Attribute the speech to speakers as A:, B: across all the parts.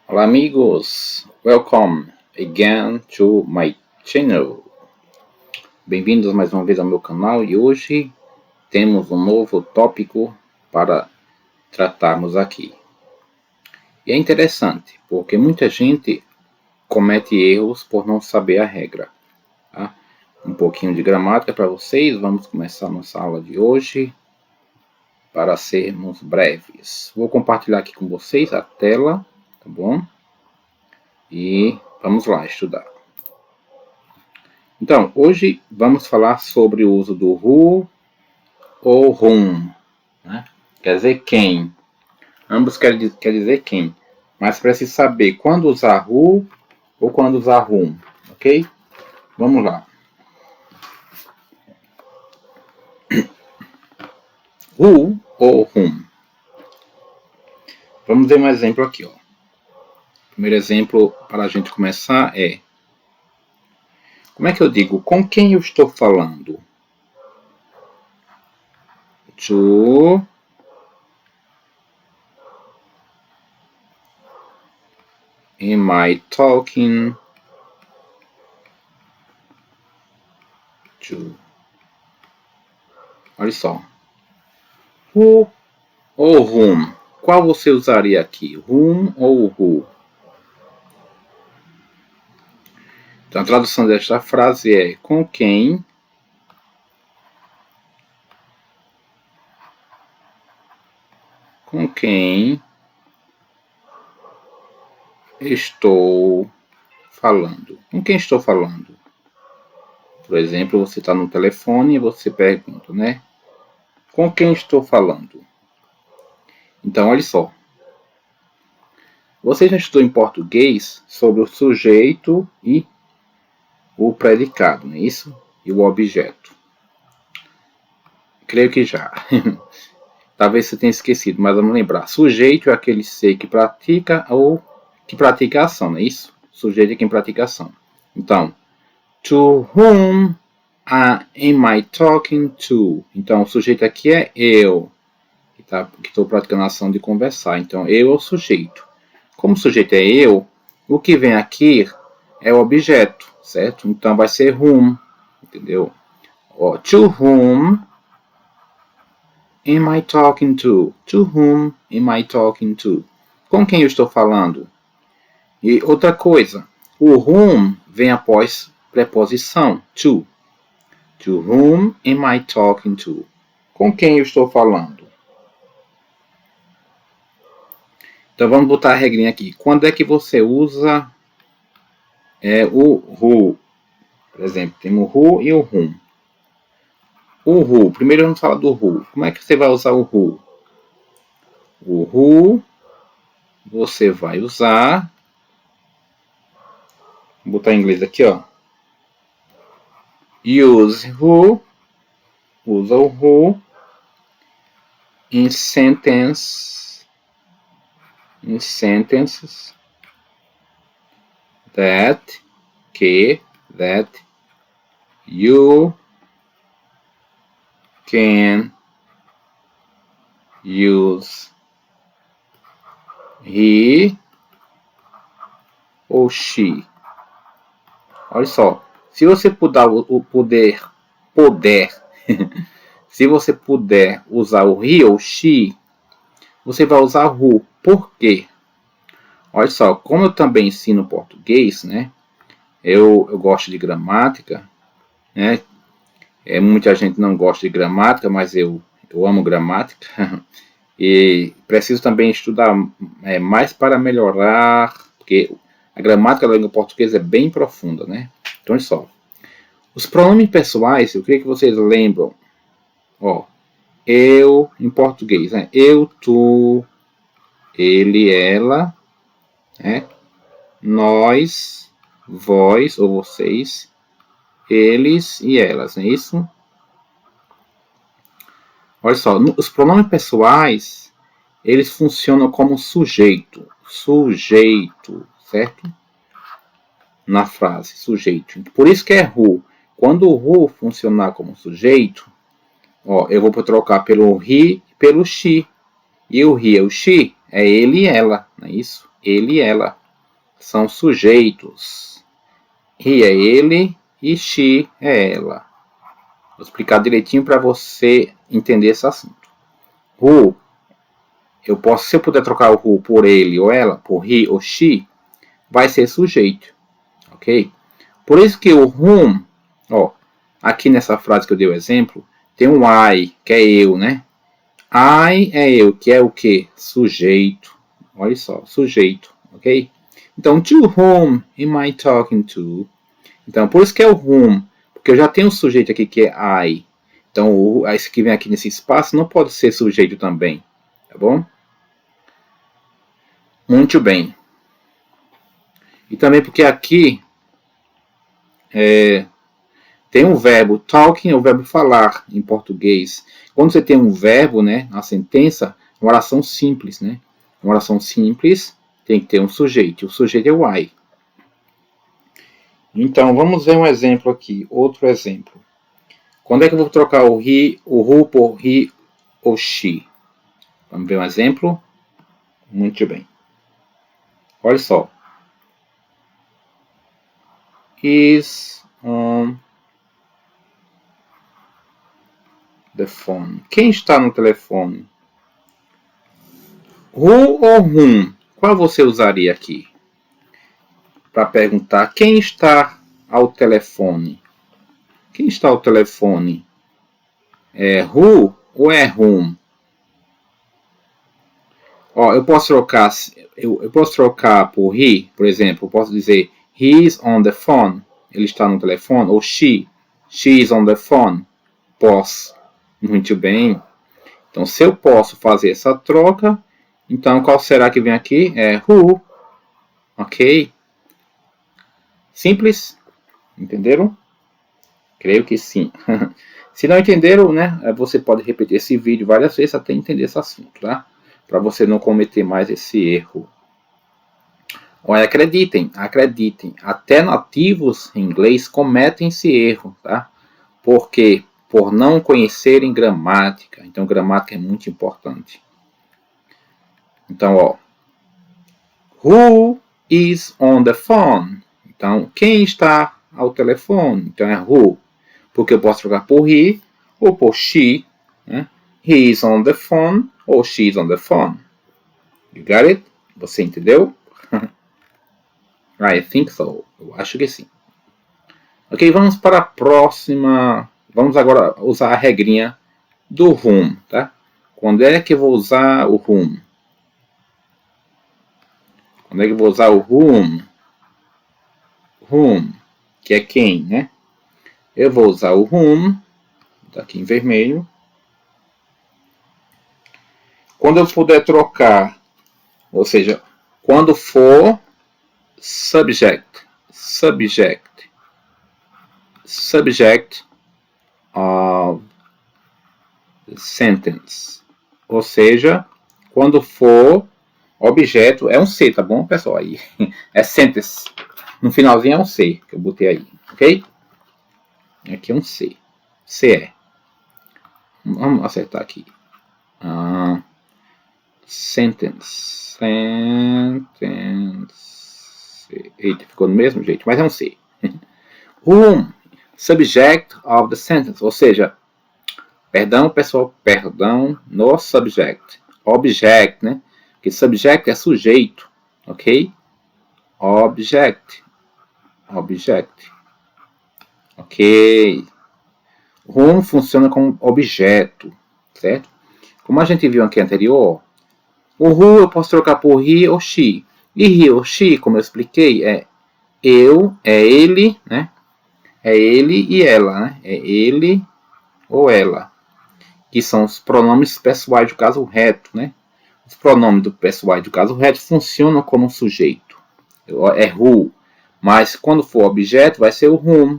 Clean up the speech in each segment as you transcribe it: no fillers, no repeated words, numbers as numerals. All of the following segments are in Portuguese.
A: Olá amigos, welcome again to my channel. Bem-vindos mais uma vez ao meu canal e hoje temos um novo tópico para tratarmos aqui. E é interessante porque muita gente comete erros por não saber a regra. Tá? Um pouquinho de gramática para vocês, vamos começar nossa aula de hoje para sermos breves. Vou compartilhar aqui com vocês a tela, tá bom? E vamos lá estudar. Então, hoje vamos falar sobre o uso do who ou whom, né? Quer dizer quem. Ambos quer dizer quem. Mas precisa saber quando usar who ou quando usar whom, ok? Vamos lá. Who ou whom. Vamos ver um exemplo aqui, ó. O primeiro exemplo para a gente começar é: como é que eu digo com quem eu estou falando? To am I talking to? Olha só. Who ou whom? Qual você usaria aqui? Whom ou who? Então a tradução desta frase é com quem estou falando. Com quem estou falando? Por exemplo, você está no telefone e você pergunta, né? Com quem estou falando? Então, olha só. Você já estudou em português sobre o sujeito e o predicado, não é isso? E o objeto. Creio que já. Talvez você tenha esquecido, mas vamos lembrar. Sujeito é aquele ser que pratica ou que pratica a ação, não é isso? Sujeito é quem pratica a ação. Então, to whom am I talking to? Então, o sujeito aqui é eu, que estou praticando a ação de conversar. Então, eu é o sujeito. Como o sujeito é eu, o que vem aqui é o objeto, certo? Então, vai ser whom, entendeu? Ó, to whom am I talking to? To whom am I talking to? Com quem eu estou falando? E outra coisa, o whom vem após preposição to. To whom am I talking to? Com quem eu estou falando? Então vamos botar a regrinha aqui. Quando é que você usa o who? Por exemplo, tem o who e o whom. O who, primeiro vamos falar do who. Como é que você vai usar o who? O who você vai usar. Vou botar em inglês aqui, ó. Use who. Usa o who in sentences that you can use he ou she. Olha só, se você puder se você puder usar o he ou she, você vai usar who. Por quê? Olha só, como eu também ensino português, né? Eu gosto de gramática, né? Muita gente não gosta de gramática, mas eu amo gramática. E preciso também estudar mais para melhorar, porque a gramática da língua portuguesa é bem profunda, né? Então, olha só. Os pronomes pessoais, eu queria que vocês lembram. Ó, eu, em português, né? Eu, tu, ele, ela, né? Nós, vós ou vocês, eles e elas, não é isso? Olha só, os pronomes pessoais, eles funcionam como sujeito, certo? Na frase, sujeito. Por isso que é who. Quando o who funcionar como sujeito, ó, eu vou trocar pelo he e pelo she. E o he e o she é ele e ela, não é isso? Ele e ela são sujeitos. He é ele e she é ela. Vou explicar direitinho para você entender esse assunto. Who, se eu puder trocar o who por ele ou ela, por he ou she, vai ser sujeito, ok? Por isso que o whom, ó, aqui nessa frase que eu dei o exemplo, tem um I, que é eu, né? I é eu, que é o que? Sujeito. Olha só, sujeito, ok? Então, to whom am I talking to? Então, por isso que é o whom, porque eu já tenho um sujeito aqui que é I. Então, esse que vem aqui nesse espaço não pode ser sujeito também, tá bom? Muito bem. E também porque aqui tem um verbo, talking é o verbo falar em português. Quando você tem um verbo, né, na sentença, uma oração simples, né? Uma oração simples tem que ter um sujeito. O sujeito é o I. Então, vamos ver um exemplo aqui. Outro exemplo. Quando é que eu vou trocar o he, o who por he ou she? Vamos ver um exemplo? Muito bem. Olha só. Is on the phone. Quem está no telefone? Who ou whom? Qual você usaria aqui? Para perguntar quem está ao telefone. Quem está ao telefone? É who ou é whom? Ó, eu posso trocar por he, por exemplo. Eu posso dizer he is on the phone. Ele está no telefone. Ou she is on the phone. Posso. Muito bem. Então, se eu posso fazer essa troca, então qual será que vem aqui? É who. Ok? Simples? Entenderam? Creio que sim. Se não entenderam, né, você pode repetir esse vídeo várias vezes até entender esse assunto, tá? Para você não cometer mais esse erro. Olha, acreditem, até nativos em inglês cometem esse erro, tá? Por quê? Por não conhecerem gramática. Então, gramática é muito importante. Então, ó. Who is on the phone? Então, quem está ao telefone? Então, é who. Porque eu posso trocar por he ou por she. Né? He is on the phone ou she is on the phone. You got it? Você entendeu? I think so. Eu acho que sim. Ok, vamos para a próxima. Vamos agora usar a regrinha do whom, tá? Quando é que eu vou usar o whom? Quando é que eu vou usar o whom? Whom, que é quem, né? Eu vou usar o whom, tá aqui em vermelho. Quando eu puder trocar, ou seja, quando for subject of sentence. Ou seja, quando for objeto, é um C, tá bom, pessoal? Aí é sentence. No finalzinho é um C que eu botei aí, ok? Aqui é um C. CE. Vamos acertar aqui. Sentence. Eita, ficou do mesmo jeito, mas é um C. Whom, subject of the sentence, ou seja, perdão, pessoal, perdão no subject. Object, né? Porque subject é sujeito, ok? Object. Ok. Whom funciona como objeto, certo? Como a gente viu aqui anterior, o who eu posso trocar por he ou she. E he ou she, como eu expliquei, é eu, é ele, né? É ele e ela, né? É ele ou ela. Que são os pronomes pessoais do caso reto, né? Os pronomes pessoais do caso reto funcionam como sujeito. É who. Mas quando for objeto, vai ser o whom.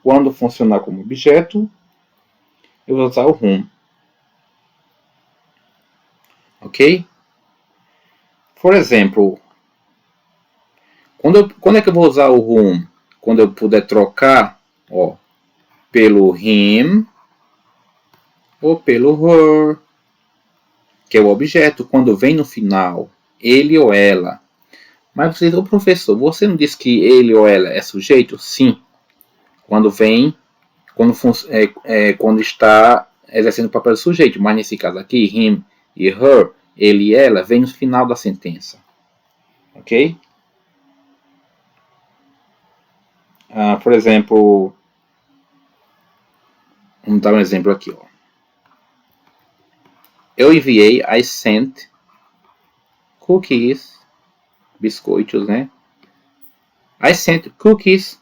A: Quando funcionar como objeto, eu vou usar o whom. Ok? Por exemplo, quando é que eu vou usar o whom? Quando eu puder trocar, ó, pelo him ou pelo her, que é o objeto, quando vem no final. ele ou ela. Mas você, ô professor, você não disse que ele ou ela é sujeito? Sim. Quando está exercendo o papel de sujeito. Mas nesse caso aqui, him e her, ele e ela, vem no final da sentença. Ok? Por exemplo, vamos dar um exemplo aqui. Ó. Eu enviei, I sent cookies, biscoitos, né? I sent cookies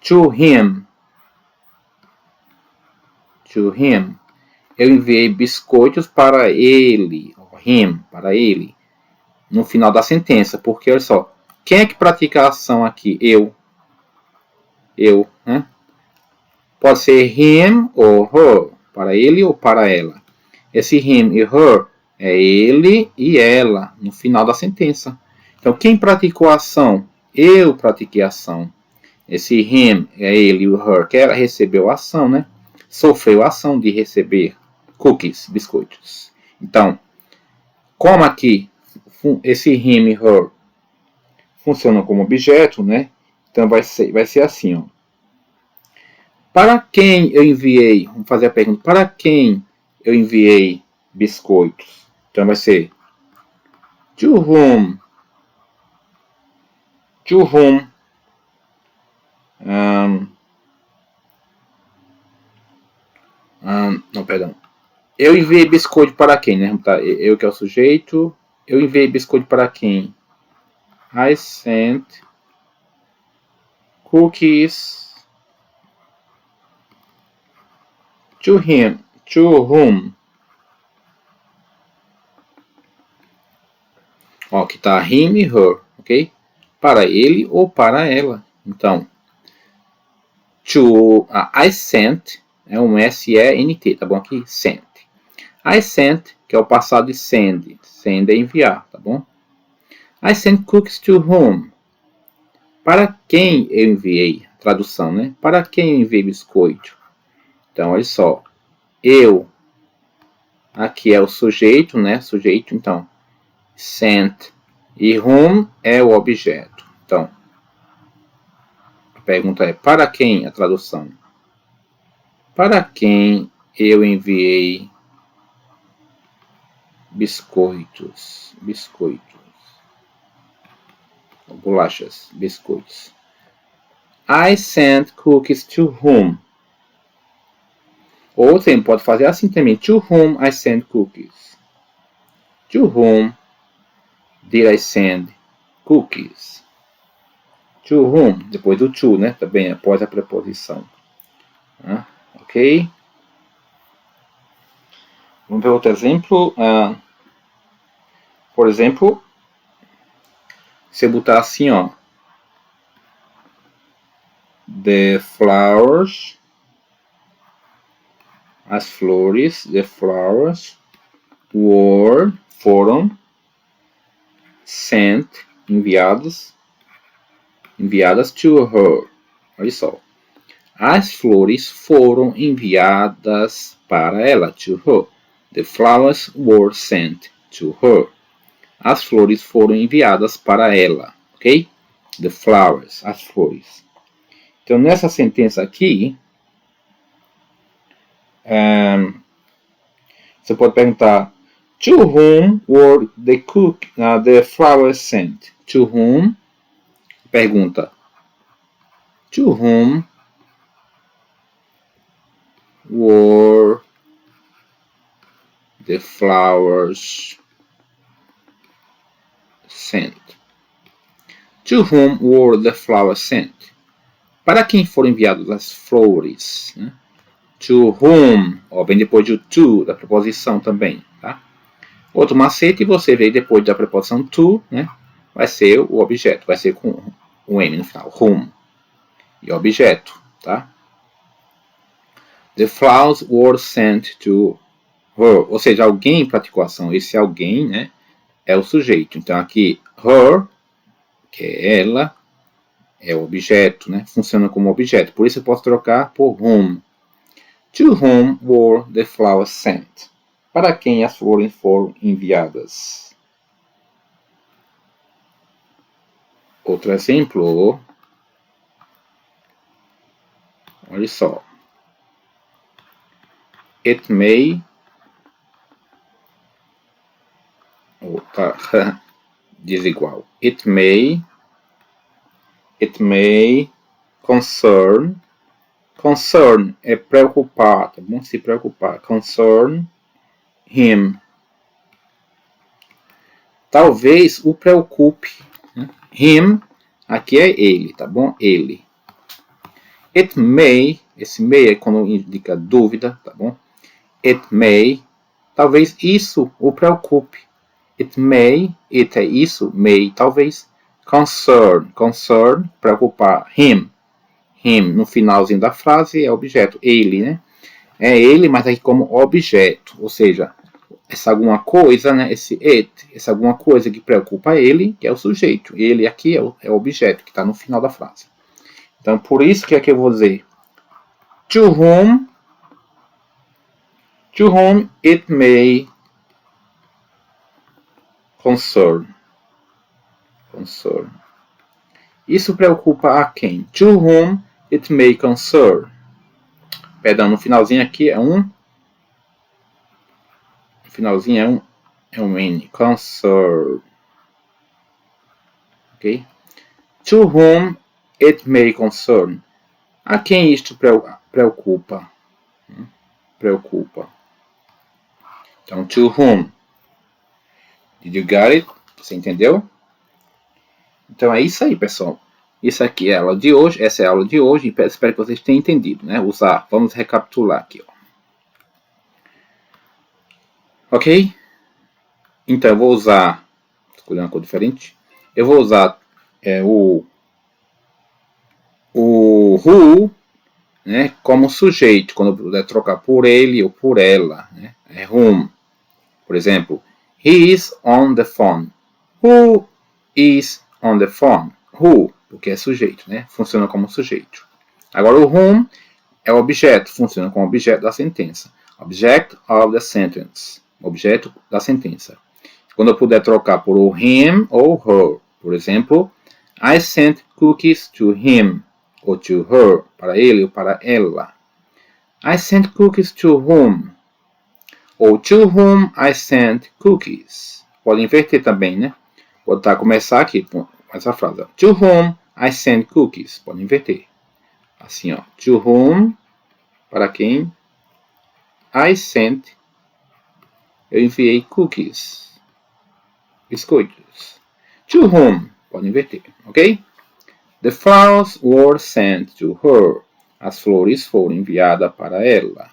A: to him. To him. Eu enviei biscoitos para ele. Him, para ele. No final da sentença. Porque, olha só. Quem é que pratica a ação aqui? Eu. Eu, né? Pode ser him ou her. Para ele ou para ela. Esse him e her é ele e ela. No final da sentença. Então, quem praticou a ação? Eu pratiquei a ação. Esse him é ele e o her, que ela recebeu a ação, né? Sofreu a ação de receber cookies, biscoitos. Então, como aqui esse him e her funcionam como objeto, né? Então vai ser assim, ó. Para quem eu enviei, vamos fazer a pergunta, para quem eu enviei biscoitos? Então vai ser to whom? To whom? Não, perdão. Eu enviei biscoito para quem, né? Eu que é o sujeito. Eu enviei biscoito para quem? I sent cookies to him. To whom? Ó, aqui tá him e her, ok? Para ele ou para ela. Então, I sent, é um S-E-N-T, tá bom aqui? Sent. I sent, que é o passado de send. Send é enviar, tá bom? I sent cookies to whom? Para quem eu enviei? Tradução, né? Para quem eu enviei biscoito? Então, olha só. Eu. Aqui é o sujeito, né? Sujeito, então. Sent. E whom é o objeto. Então, a pergunta é, para quem a tradução? Para quem eu enviei biscoitos? Biscoitos. Bolachas, biscoitos. I sent cookies to whom? Ou você pode fazer assim também. To whom I sent cookies? To whom did I send cookies? To whom? Depois do to, né? Também após a preposição. Ok? Vamos ver outro exemplo. Por exemplo, se eu botar assim, ó. The flowers. As flores. The flowers. Foram. Sent. Enviadas to her. Olha só. As flores foram enviadas para ela, to her. The flowers were sent to her. As flores foram enviadas para ela, ok? The flowers, as flores. Então, nessa sentença aqui, você pode perguntar, to whom were the flowers sent? To whom? Pergunta, to whom were the flowers sent? To whom were the flowers sent? Para quem foram enviadas as flores? Né? To whom, ó, vem depois do to, da preposição também, tá? Outro macete, você vê depois da preposição to, né? Vai ser o objeto, vai ser com um M no final, whom. E objeto, tá? The flowers were sent to her. Ou seja, alguém praticou a ação. Esse alguém, né? É o sujeito. Então aqui, her, que é ela, é o objeto, né? Funciona como objeto. Por isso eu posso trocar por whom. To whom were the flowers sent? Para quem as flores foram enviadas? Outro exemplo. Olha só. It may... Opa, desigual. It may concern. Concern é preocupar, tá bom? Se preocupar. Concern him. Talvez o preocupe. Né? Him, aqui é ele, tá bom? Ele. It may, esse may é quando indica dúvida, tá bom? It may, talvez isso o preocupe. It é isso, may, talvez. Concern, preocupar. Him, no finalzinho da frase é objeto, ele, né? É ele, mas aqui como objeto, ou seja, essa alguma coisa, né? Esse it, essa alguma coisa que preocupa ele, que é o sujeito. Ele aqui é o objeto que está no final da frase. Então, por isso que aqui eu vou dizer to whom it may concern. Isso preocupa a quem? To whom it may concern. Perdão, no finalzinho aqui é um. No finalzinho é um N. Concern. Ok? To whom it may concern. A quem isto preocupa? Então, to whom. Did you get it? Você entendeu? Então é isso aí, pessoal. Isso aqui é a aula de hoje. Essa é a aula de hoje. Espero que vocês tenham entendido, né? Vamos recapitular aqui, ó. Ok? Então eu vou usar... Escolher uma cor diferente. Eu vou usar o who, né, como sujeito. Quando eu puder trocar por ele ou por ela, né? É whom. Por exemplo, he is on the phone. Who is on the phone? Who, porque é sujeito, né? Funciona como sujeito. Agora o whom é o objeto, funciona como objeto da sentença. Object of the sentence. Objeto da sentença. Quando eu puder trocar por o him ou her. Por exemplo, I sent cookies to him ou to her, para ele ou para ela. I sent cookies to whom? Ou to whom I sent cookies. Pode inverter também, né? Vou começar aqui com essa frase. To whom I sent cookies. Pode inverter. Assim, ó. To whom, para quem I sent, eu enviei cookies. Biscoitos. To whom, pode inverter, ok? The flowers were sent to her. As flores foram enviadas para ela.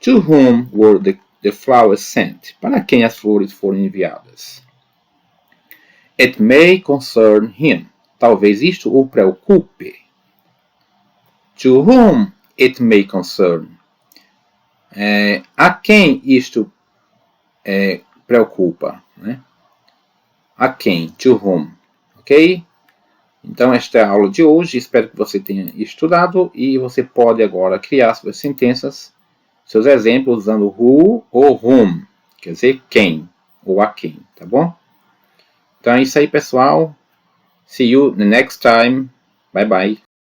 A: To whom were the flowers sent? Para quem as flores foram enviadas? It may concern him. Talvez isto o preocupe. To whom it may concern? A quem isto preocupa, né? A quem? To whom. Ok? Então, esta é a aula de hoje. Espero que você tenha estudado e você pode agora criar suas sentenças, seus exemplos usando who ou whom. Quer dizer, quem ou a quem, tá bom? Então é isso aí, pessoal. See you the next time. Bye bye.